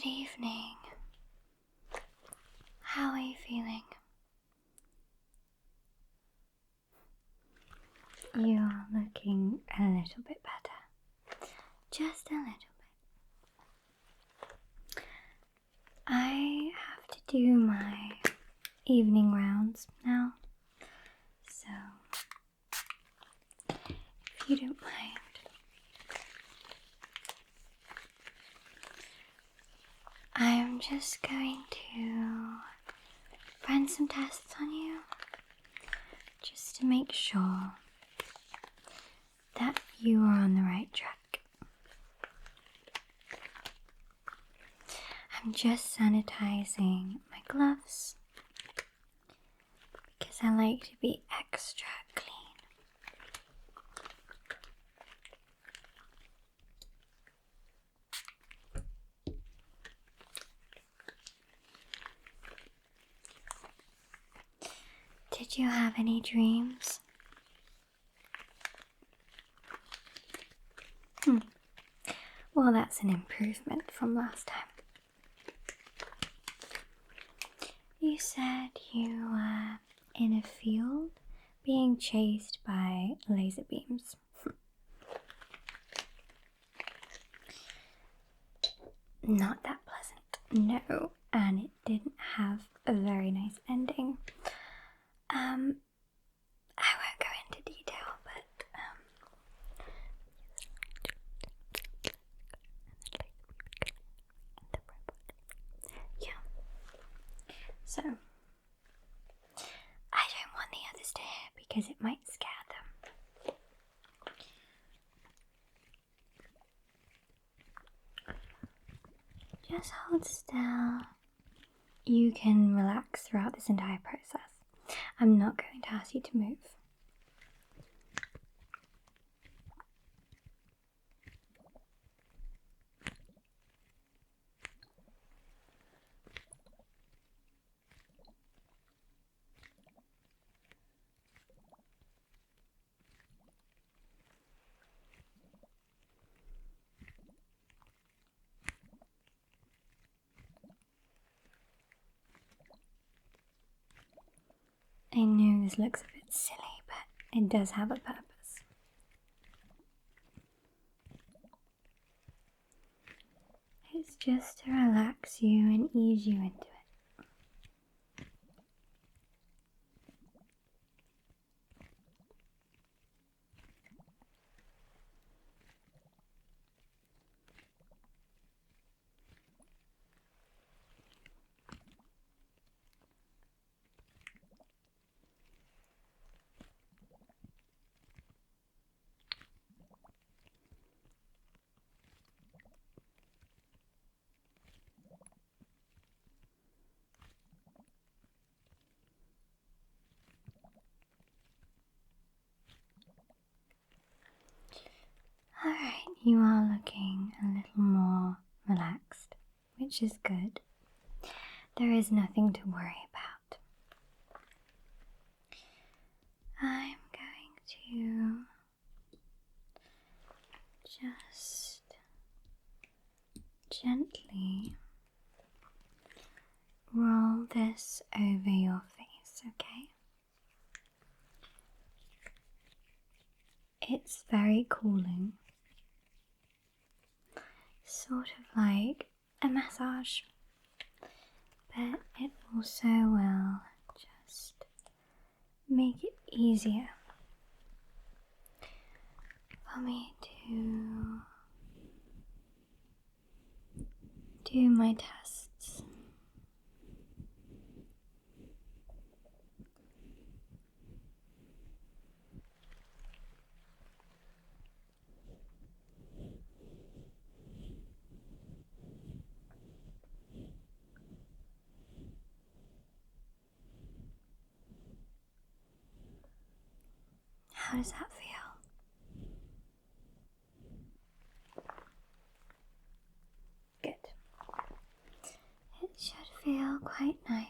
Good evening. How are you feeling? You are looking a little bit better. Just a little bit. I have to do my evening rounds now, so if you don't mind, I am just going to run some tests on you just to make sure that you are on the right track. I'm just sanitizing my gloves because I like to be extra clean. Did you have any dreams? Well, that's an improvement from last time. You said you were in a field being chased by laser beams. Not that pleasant, no, and it didn't have a very nice ending. I won't go into detail, but yeah. So I don't want the others to hear because it might scare them. Just hold still. You can relax throughout this entire process. I'm not going to ask you to move. I know this looks a bit silly, but it does have a purpose. It's just to relax you and ease you into it. Alright, you are looking a little more relaxed, which is good. There is nothing to worry about. I'm going to just gently roll this over your face, okay? It's very cooling. Sort of like a massage, but it also will just make it easier for me to do my tests. How does that feel? Good. It should feel quite nice.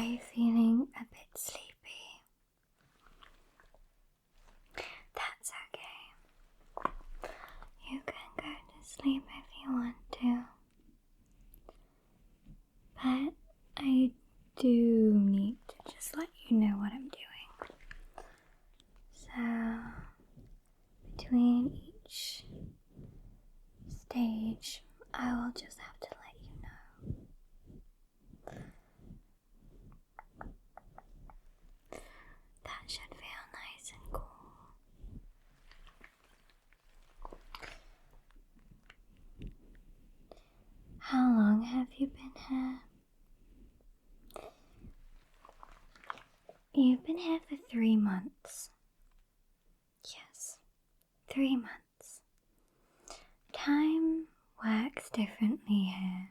Are you feeling a bit sleepy? That's okay. You can go to sleep if you want to. But I do need to just let you know what I'm doing. So, between each stage, I will just have to let you know. That should feel nice and cool. How long have you been here? You've been here for 3 months. Yes, 3 months. Time works differently here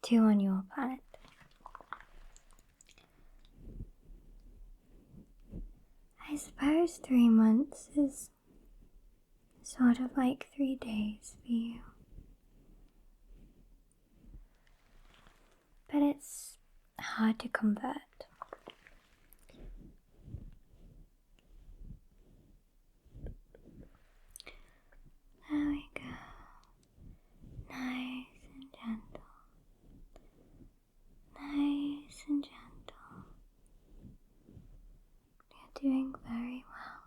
to on your planet. I suppose 3 months is sort of like 3 days for you. But it's hard to convert. There we go. Nice and gentle. Nice and gentle. You're doing very well.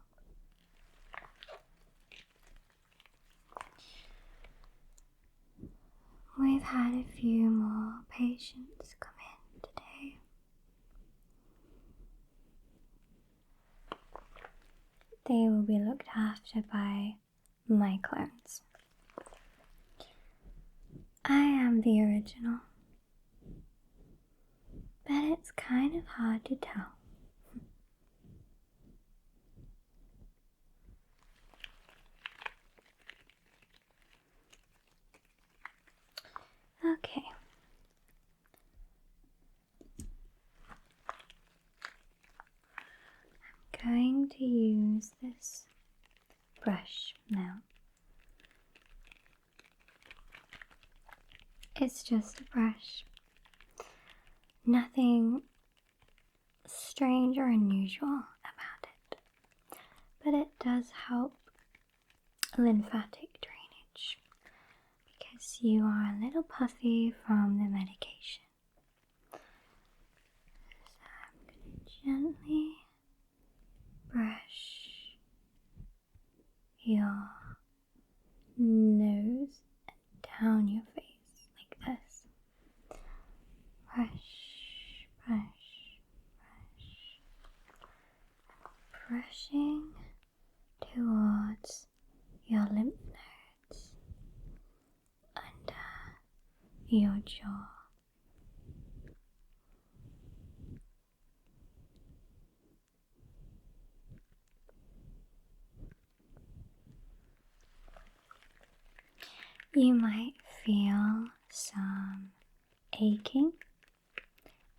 We've had a few more patients come in today. They will be looked after by my clones. I am the original, but it's kind of hard to tell. Okay. I'm going to use this brush now. It's just a brush. Nothing strange or unusual about it. But it does help lymphatic drainage because you are a little puffy from the medication. So I'm going to gently brush your nose and down your face. Like this. Brush, brush, brush. Brushing towards your lymph nodes under your jaw. You might feel some aching,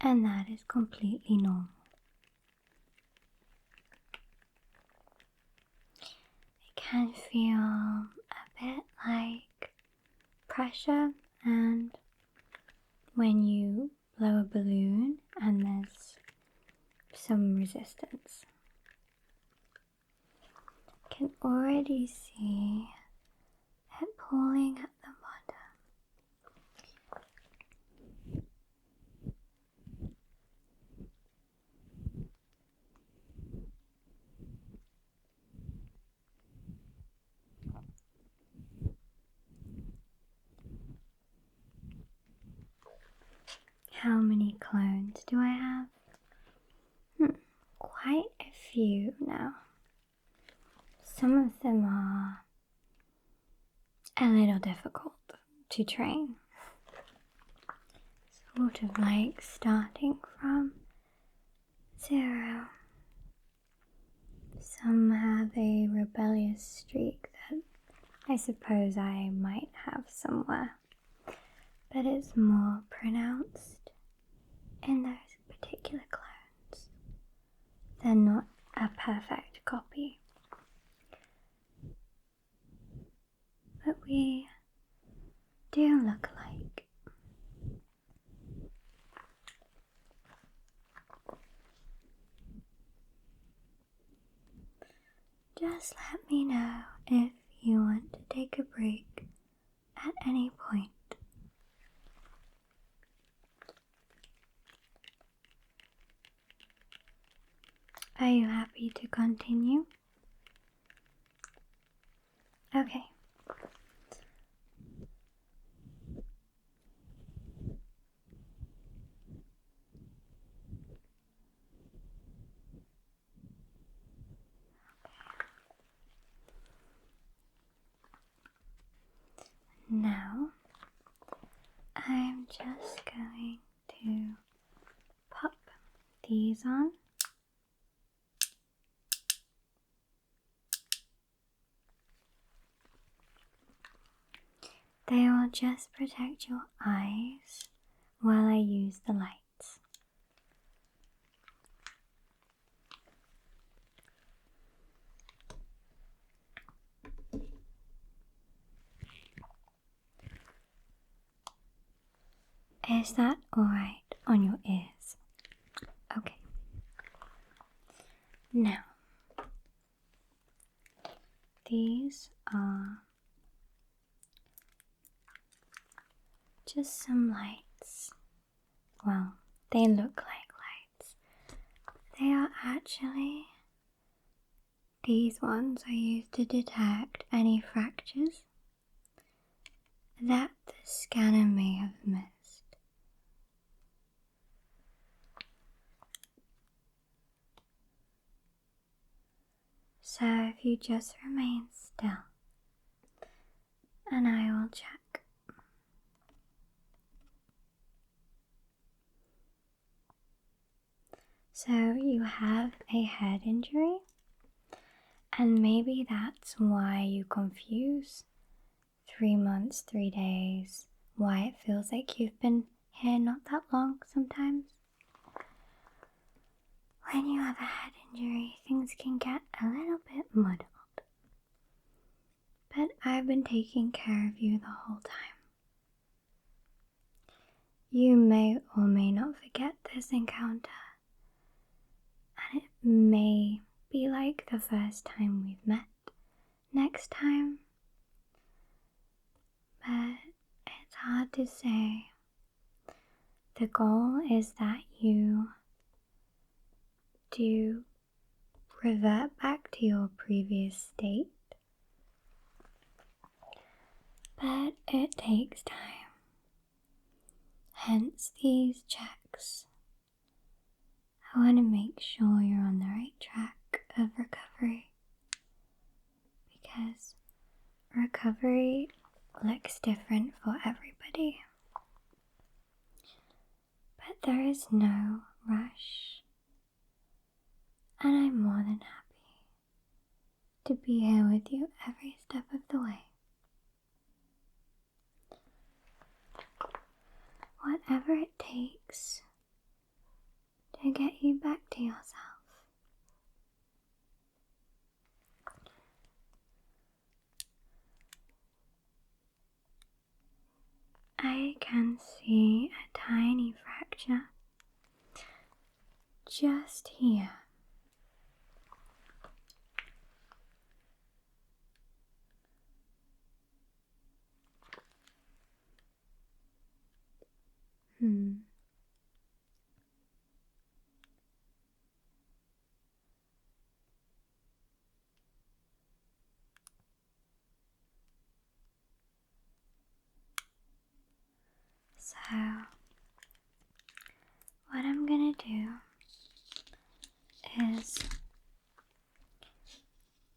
and that is completely normal. It can feel a bit like pressure, and when you blow a balloon and there's some resistance. I can already see it pulling at the bottom. How many clones do I have? Quite a few now. Some of them are a little difficult to train. Sort of like starting from 0. Some have a rebellious streak that I suppose I might have somewhere, but it's more pronounced in those particular clones. They're not a perfect copy. But we do look alike. Just let me know if you want to take a break at any point. Are you happy to continue? Okay. Now, I'm just going to pop these on. They will just protect your eyes while I use the lights. Is that alright on your ears? Okay. Now, these are just some lights. Well, they look like lights. They are actually, these ones are used to detect any fractures that the scanner may have missed. So if you just remain still, and I will check. So you have a head injury, and maybe that's why you confuse 3 months, 3 days, why it feels like you've been here not that long sometimes. When you have a head injury, things can get a little bit muddled. But I've been taking care of you the whole time. You may or may not forget this encounter, and it may be like the first time we've met next time, but it's hard to say. The goal is that you do revert back to your previous state, but it takes time. Hence these checks. I want to make sure you're on the right track of recovery, because recovery looks different for everybody. But there is no rush, and I'm more than happy to be here with you every step of the way. Whatever it takes to get you back to yourself. I can see a tiny fracture just here. So, what I'm gonna do is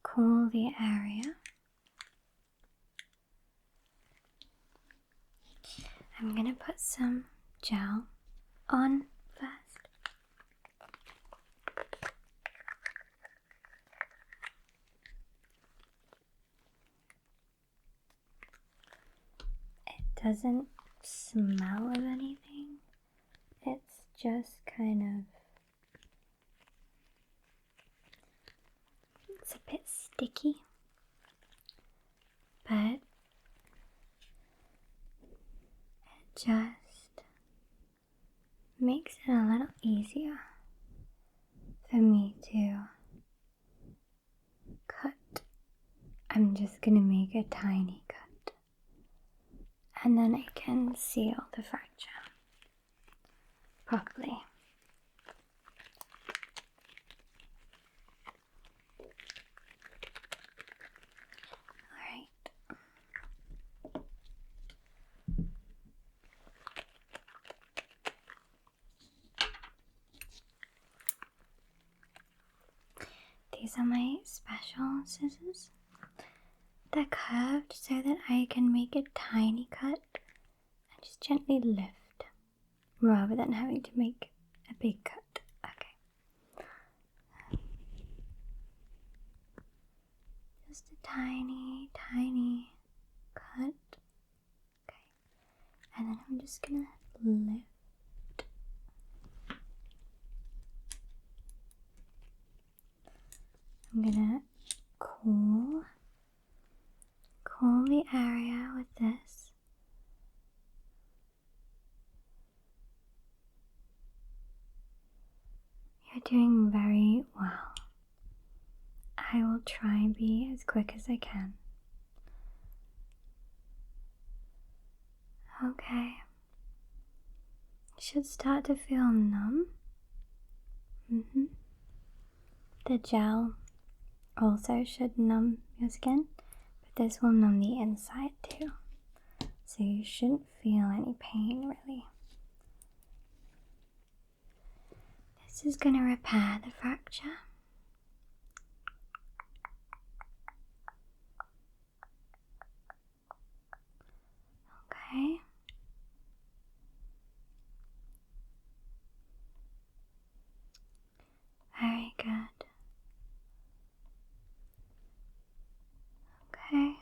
cool the area. I'm gonna put some gel on first. It doesn't smell of anything. It's just kind of, it's a bit sticky, but it just makes it a little easier for me to cut just going to make a tiny cut, and then I can seal the fracture properly. These are my special scissors. They're curved so that I can make a tiny cut and just gently lift rather than having to make a big cut. Okay. Just a tiny, tiny cut. Okay. And then I'm just gonna lift. I'm gonna cool the area with this. You're doing very well. I will try and be as quick as I can. Okay. You should start to feel numb. The gel also should numb your skin, but this will numb the inside too. So you shouldn't feel any pain really. This is going to repair the fracture. Okay. Very good. Okay.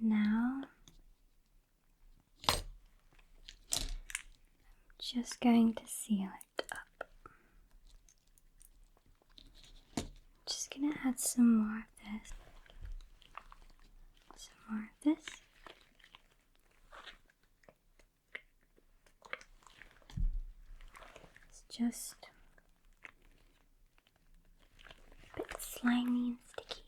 And now I'm just going to seal it up. I'm just going to add some more of this. Some more of this. It's just a bit slimy and sticky.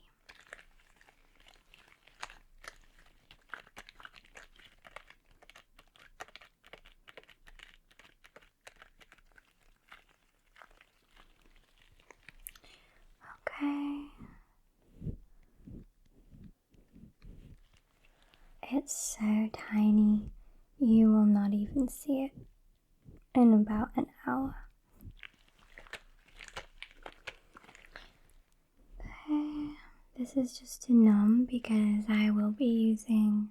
Okay. It's so tiny, you will not even see it in about an hour. Okay. This is just to numb because I will be using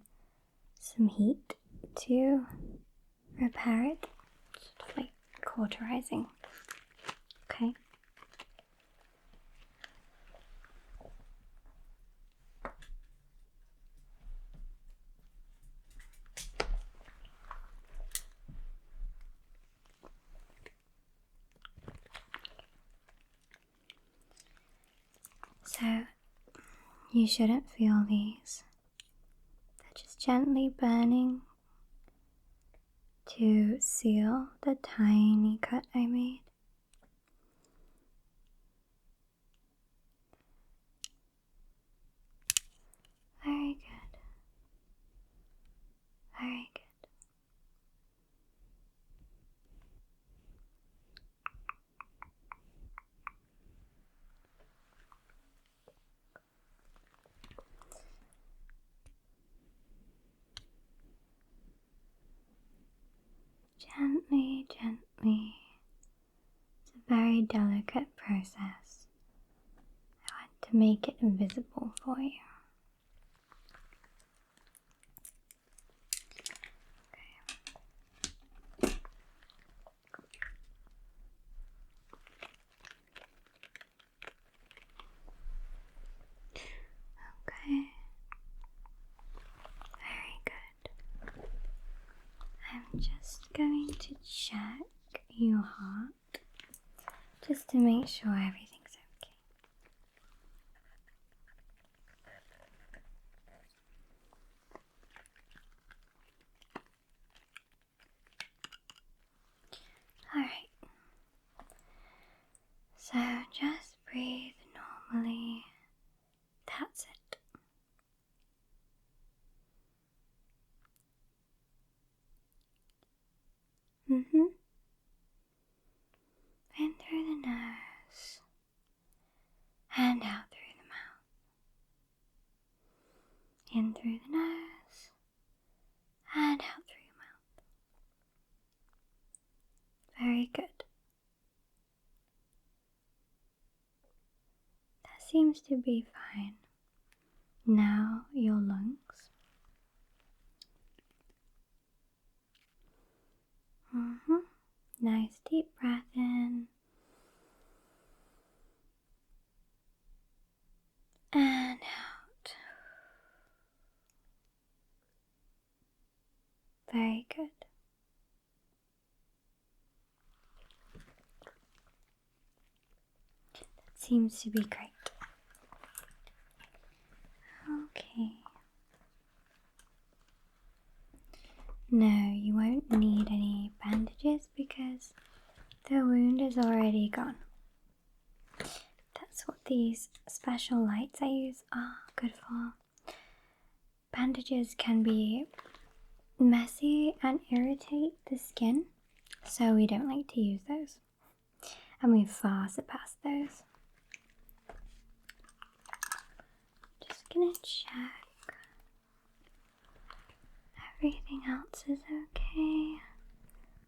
some heat to repair it, sort of like cauterizing. Okay. So you shouldn't feel these. They're just gently burning to seal the tiny cut I made. Very good. Very good. Gently, gently. It's a very delicate process. I want to make it invisible for you. Okay. Very good. I'm just going to check your heart just to make sure everything's okay. Alright. So Mm-hmm. In through the nose and out through the mouth. In through the nose and out through your mouth. Very good. That seems to be fine. Now your lungs. Nice deep breath in. And out. Very good. That seems to be great. Okay. No, you won't need any bandages because the wound is already gone. That's what these special lights I use are good for. Bandages can be messy and irritate the skin, so we don't like to use those. And we've far surpassed those. Just gonna check. Everything else is okay.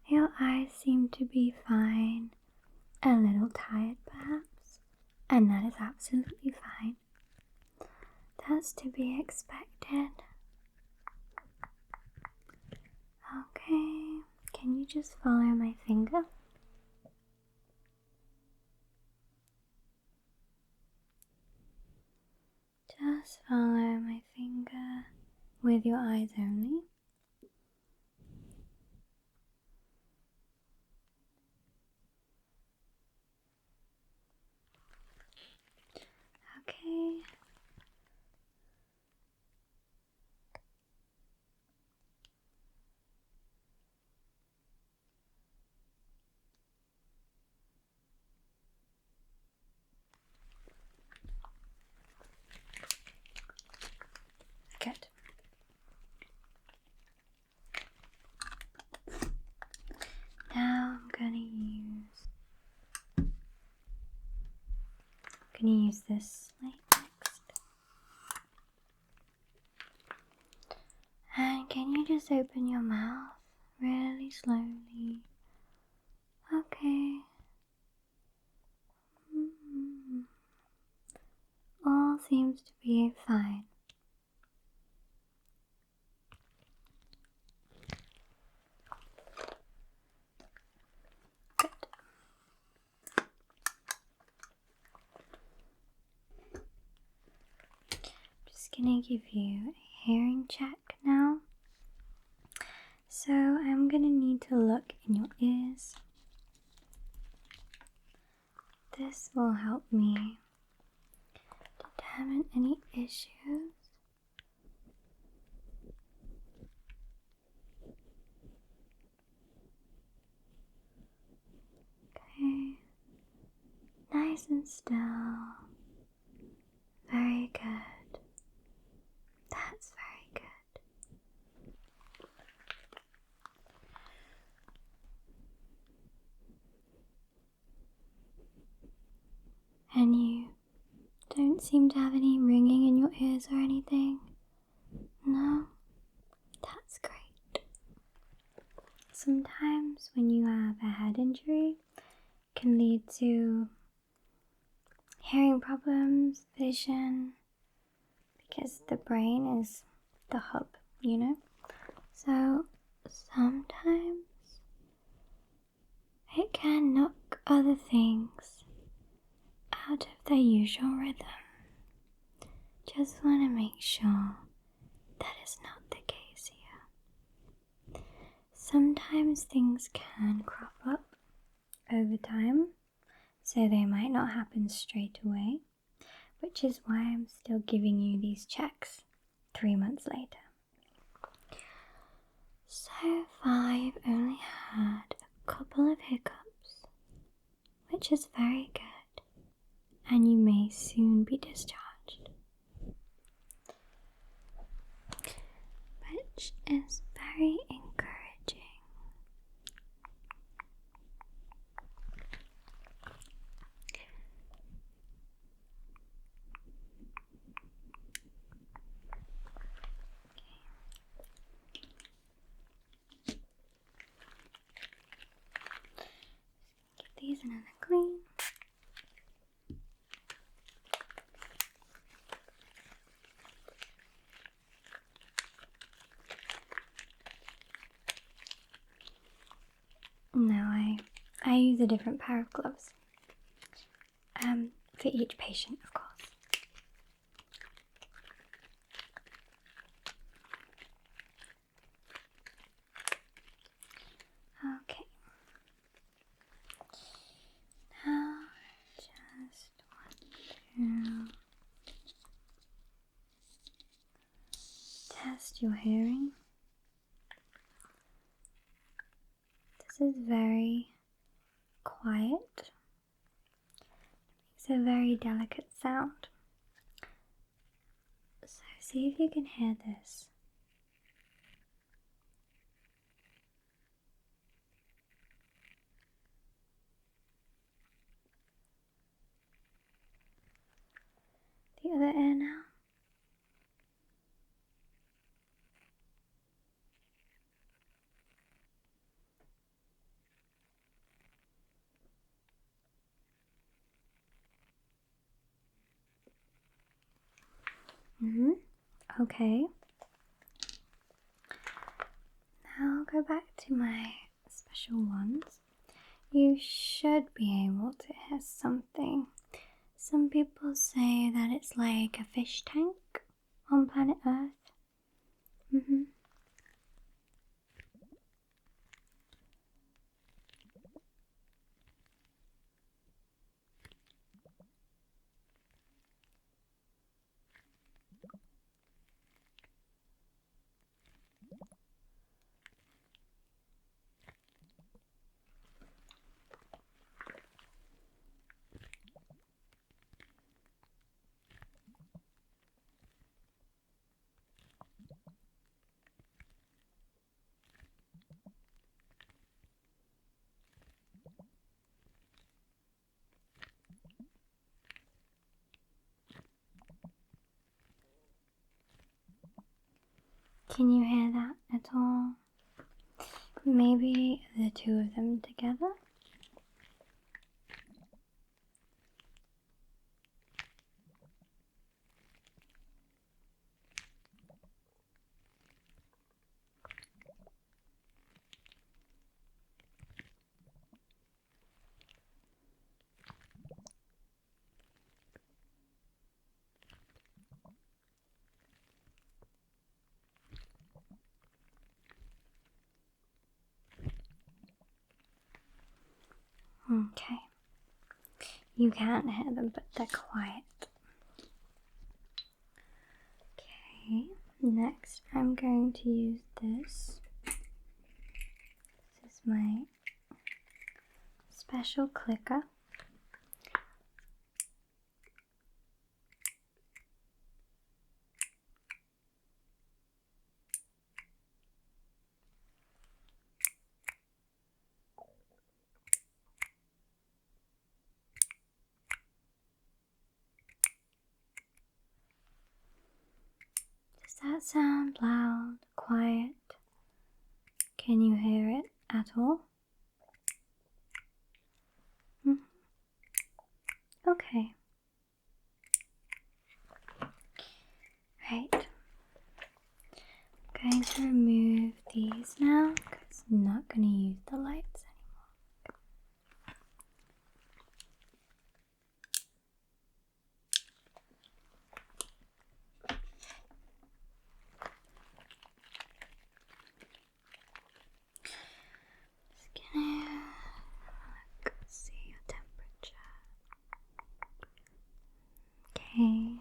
Your eyes seem to be fine. A little tired perhaps, and that is absolutely fine. That's to be expected. Okay, can you just follow my finger? Just follow my finger with your eyes only. Okay. Good. Now I'm gonna use this light next. And can you just open your mouth really slowly? Okay. All seems to be fine. Good. Just gonna give you a hearing check now. So I'm gonna need to look in your ears. This will help me determine any issues. Okay, nice and still. Very good. That's very good. And you don't seem to have any ringing in your ears or anything? No? That's great. Sometimes when you have a head injury, it can lead to hearing problems, vision, because the brain is the hub, you know? So sometimes it can knock other things out of their usual rhythm. Just want to make sure that is not the case here. Sometimes things can crop up over time, so they might not happen straight away, which is why I'm still giving you these checks 3 months later. So far I've only had a couple of hiccups, which is very good, and you may soon be discharged, which is very encouraging. these in and clean. No, I use a different pair of gloves. For each patient, of course. Okay. Now I just want to test your hearing. This is very quiet. It's a very delicate sound. So see if you can hear this. The other ear now. Okay. Now I'll go back to my special ones. You should be able to hear something. Some people say that it's like a fish tank on planet Earth. Can you hear that at all? Maybe the two of them together? Okay. You can't hear them, but they're quiet. Okay, next I'm going to use this. This is my special clicker. Does that sound loud, quiet? Can you hear it at all? Okay. Right. I'm going to remove these now because I'm not going to use the lights anymore. Just gonna see your temperature. Okay.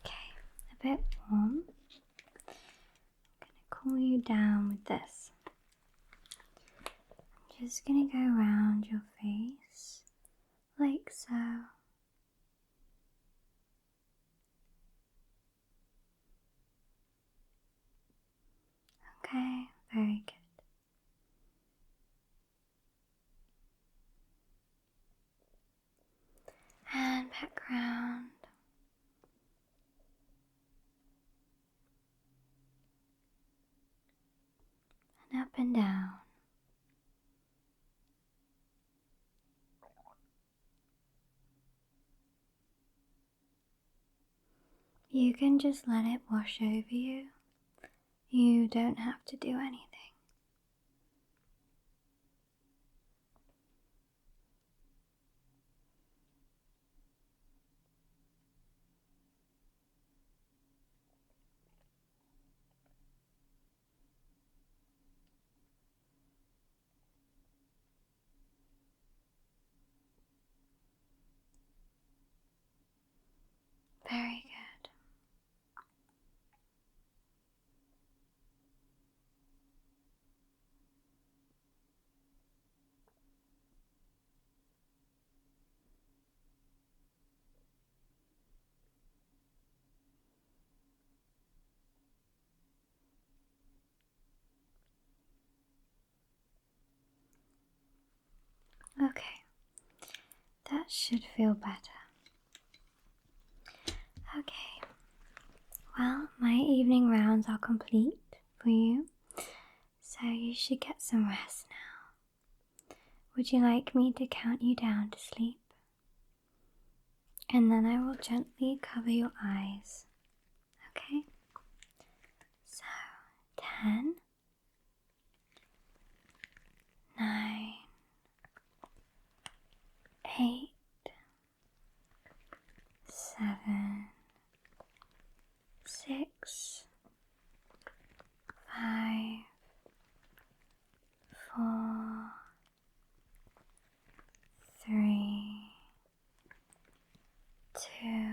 Okay, a bit warm. I'm gonna cool you down with this. I'm just gonna go around your face like so. Okay, very good. And background. And up and down. You can just let it wash over you. You don't have to do anything. Very good. Okay, that should feel better. Okay, well, my evening rounds are complete for you, so you should get some rest now. Would you like me to count you down to sleep? And then I will gently cover your eyes. Okay? So, 10, 9, 8, 7, 6, 5, 4, 3, 2,